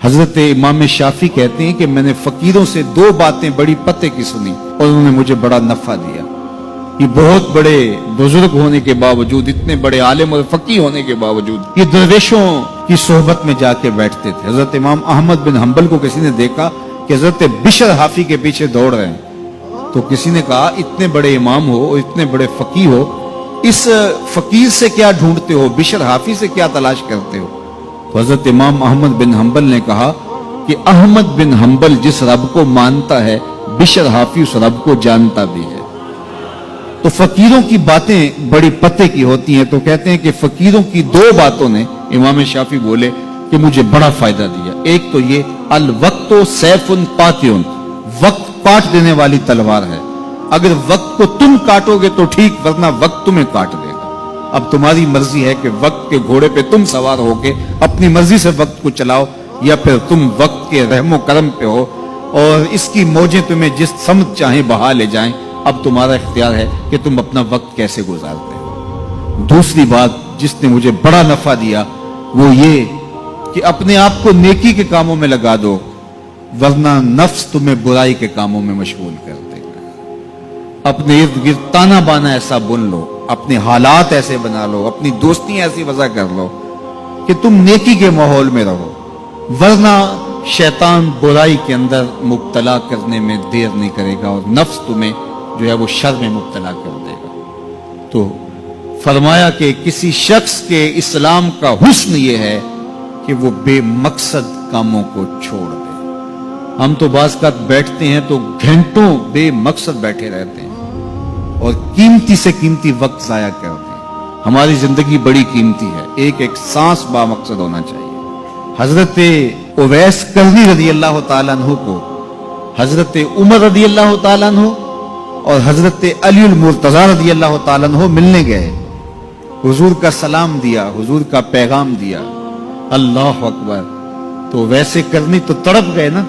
حضرت امام شافی کہتے ہیں کہ میں نے فقیروں سے دو باتیں بڑی پتے کی سنی اور انہوں نے مجھے بڑا نفع دیا. یہ بہت بڑے بزرگ ہونے کے باوجود، اتنے بڑے عالم اور فقیہ ہونے کے باوجود یہ درویشوں کی صحبت میں جا کے بیٹھتے تھے. حضرت امام احمد بن حنبل کو کسی نے دیکھا کہ حضرت بشر حافی کے پیچھے دوڑ رہے ہیں، تو کسی نے کہا اتنے بڑے امام ہو اور اتنے بڑے فقیہ ہو، اس فقیر سے کیا ڈھونڈتے ہو، بشر حافی سے کیا تلاش کرتے ہو؟ تو حضرت امام احمد بن حنبل نے کہا کہ احمد بن حنبل جس رب کو مانتا ہے، بشر حافی اس رب کو جانتا بھی ہے. تو فقیروں کی باتیں بڑی پتے کی ہوتی ہیں. تو کہتے ہیں کہ فقیروں کی دو باتوں نے، امام شافی بولے، کہ مجھے بڑا فائدہ دیا. ایک تو یہ الوقت سیف قاطع، وقت کاٹ دینے والی تلوار ہے. اگر وقت کو تم کاٹو گے تو ٹھیک، ورنہ وقت تمہیں کاٹ دے گا. اب تمہاری مرضی ہے کہ وقت کے گھوڑے پہ تم سوار ہو کے اپنی مرضی سے وقت کو چلاؤ، یا پھر تم وقت کے رحم و کرم پہ ہو اور اس کی موجیں تمہیں جس سمت چاہیں بہا لے جائیں. اب تمہارا اختیار ہے کہ تم اپنا وقت کیسے گزارتے ہو. دوسری بات جس نے مجھے بڑا نفع دیا وہ یہ کہ اپنے آپ کو نیکی کے کاموں میں لگا دو، ورنہ نفس تمہیں برائی کے کاموں میں مشغول کر دے گا. اپنے ارد گرد تانا بانا ایسا بن لو، اپنے حالات ایسے بنا لو، اپنی دوستی ایسی وضع کر لو کہ تم نیکی کے ماحول میں رہو، ورنہ شیطان برائی کے اندر مبتلا کرنے میں دیر نہیں کرے گا اور نفس تمہیں جو ہے وہ شر میں مبتلا کر دے گا. تو فرمایا کہ کسی شخص کے اسلام کا حسن یہ ہے کہ وہ بے مقصد کاموں کو چھوڑ دے. ہم تو بعض اوقات بیٹھتے ہیں تو گھنٹوں بے مقصد بیٹھے رہتے ہیں اور قیمتی سے قیمتی وقت ضائع کرتے ہیں. ہماری زندگی بڑی قیمتی ہے، ایک ایک سانس با مقصد ہونا چاہیے. حضرت اویس کرنی رضی اللہ تعالیٰ عنہ کو حضرت عمر رضی اللہ تعالیٰ عنہ اور حضرت علی المرتضی رضی اللہ تعالیٰ عنہ ملنے گئے. حضور کا سلام دیا، حضور کا پیغام دیا. اللہ اکبر. تو ویسے کرنی تو تڑپ گئے نا،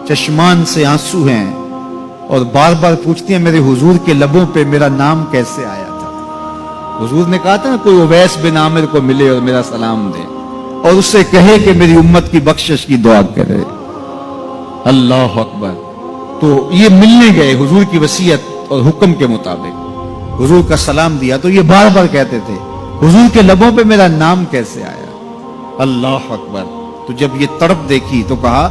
چشمان سے آنسو ہیں اور بار بار پوچھتی ہیں میرے حضور کے لبوں پہ میرا نام کیسے آیا تھا. حضور نے کہا تھا نا کوئی اویس بن عامر کو ملے اور میرا سلام دے اور اس سے کہے کہ میری امت کی بخشش کی دعا کرے. اللہ اکبر. تو یہ ملنے گئے حضور کی وصیت اور حکم کے مطابق، حضور کا سلام دیا. تو یہ بار بار کہتے تھے حضور کے لبوں پہ میرا نام کیسے آیا. اللہ اکبر. تو جب یہ تڑپ دیکھی تو کہا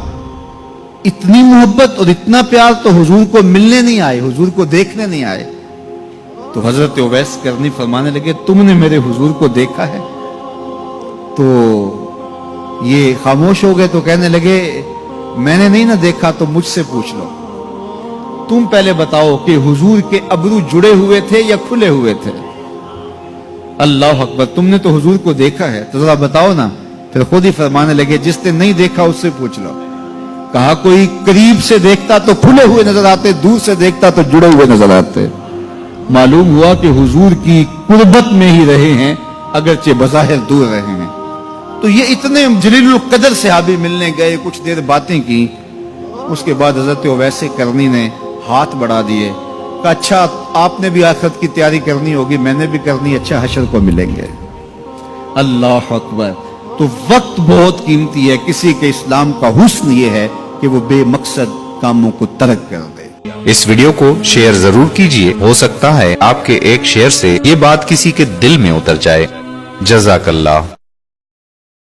اتنی محبت اور اتنا پیار تو حضور کو ملنے نہیں آئے، حضور کو دیکھنے نہیں آئے. تو حضرت اویس کرنی فرمانے لگے تم نے میرے حضور کو دیکھا ہے؟ تو یہ خاموش ہو گئے. تو کہنے لگے میں نے نہیں نہ دیکھا تو مجھ سے پوچھ لو. تم پہلے بتاؤ کہ حضور کے ابرو جڑے ہوئے تھے یا کھلے ہوئے تھے؟ اللہ اکبر. تم نے تو حضور کو دیکھا ہے تو ذرا بتاؤ نا. پھر خود ہی فرمانے لگے جس نے نہیں دیکھا اس سے پوچھ لو. کہا کوئی قریب سے دیکھتا تو کھلے ہوئے نظر آتے، دور سے دیکھتا تو جڑے ہوئے نظر آتے. معلوم ہوا کہ حضور کی قربت میں ہی رہے ہیں اگرچہ بظاہر دور رہے ہیں. تو یہ اتنے جلیل القدر صحابی ملنے گئے، کچھ دیر باتیں کی. اس کے بعد حضرت اویس کرنی نے ہاتھ بڑھا دیے. کہا اچھا آپ نے بھی آخرت کی تیاری کرنی ہوگی، میں نے بھی کرنی، اچھا حشر کو ملیں گے. اللہ اکبر. تو وقت بہت قیمتی ہے. کسی کے اسلام کا حسن یہ ہے کہ وہ بے مقصد کاموں کو ترک کر دے. اس ویڈیو کو شیئر ضرور کیجئے، ہو سکتا ہے آپ کے ایک شیئر سے یہ بات کسی کے دل میں اتر جائے. جزاک اللہ.